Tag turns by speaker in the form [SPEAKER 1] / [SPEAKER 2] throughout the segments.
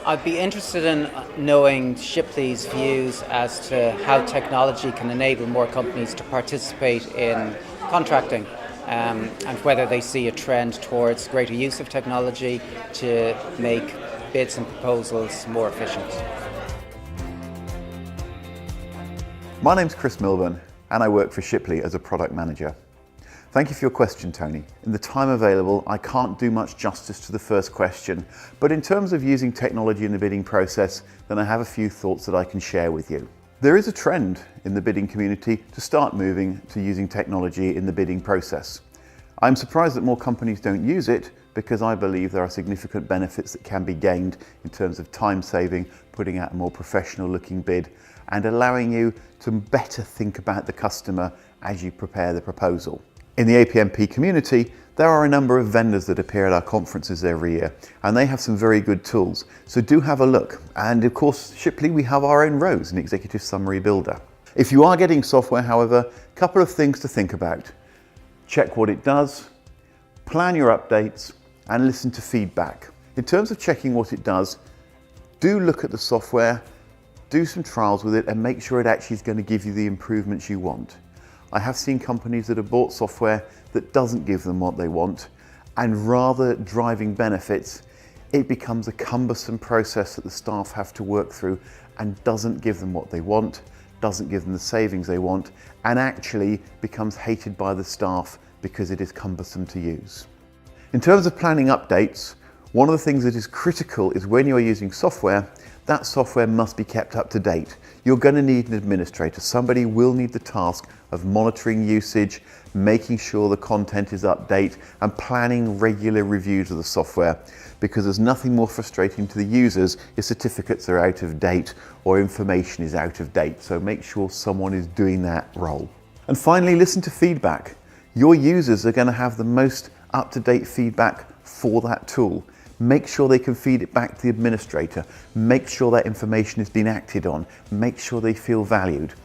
[SPEAKER 1] I'd be interested in knowing Shipley's views as to how technology can enable more companies to participate in contracting, and whether they see a trend towards greater use of technology to make bids and proposals more efficient.
[SPEAKER 2] My name's Chris Milburn and I work for Shipley as a product manager. Thank you for your question, Tony. In the time available, I can't do much justice to the first question, but in terms of using technology in the bidding process, then I have a few thoughts that I can share with you. There is a trend in the bidding community to start moving to using technology in the bidding process. I'm surprised that more companies don't use it because I believe there are significant benefits that can be gained in terms of time saving, putting out a more professional looking bid, and allowing you to better think about the customer as you prepare the proposal. In the APMP community, there are a number of vendors that appear at our conferences every year, and they have some very good tools, so do have a look. And of course, Shipley, we have our own Rose, an executive summary builder. If you are getting software, however, a couple of things to think about. Check what it does, plan your updates, and listen to feedback. In terms of checking what it does, do look at the software, do some trials with it, and make sure it actually is going to give you the improvements you want. I have seen companies that have bought software that doesn't give them what they want, and rather driving benefits, it becomes a cumbersome process that the staff have to work through and doesn't give them what they want, doesn't give them the savings they want, and actually becomes hated by the staff because it is cumbersome to use. In terms of planning updates, one of the things that is critical is when you're using software, that software must be kept up to date. You're going to need an administrator. Somebody will need the task of monitoring usage, making sure the content is updated, and planning regular reviews of the software, because there's nothing more frustrating to the users if certificates are out of date or information is out of date. So make sure someone is doing that role. And finally, listen to feedback. Your users are going to have the most up-to-date feedback for that tool. Make sure they can feed it back to the administrator. Make sure that information has been acted on. Make sure they feel valued.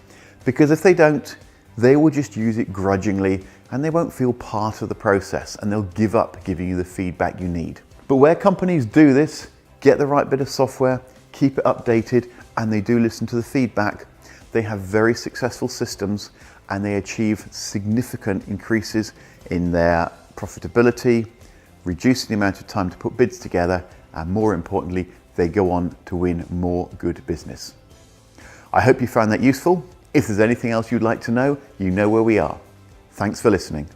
[SPEAKER 2] Because if they don't, they will just use it grudgingly and they won't feel part of the process, and they'll give up giving you the feedback you need. But where companies do this, get the right bit of software, keep it updated, and they do listen to the feedback, they have very successful systems and they achieve significant increases in their profitability, reducing the amount of time to put bids together, and more importantly, they go on to win more good business. I hope you found that useful. If there's anything else you'd like to know, you know where we are. Thanks for listening.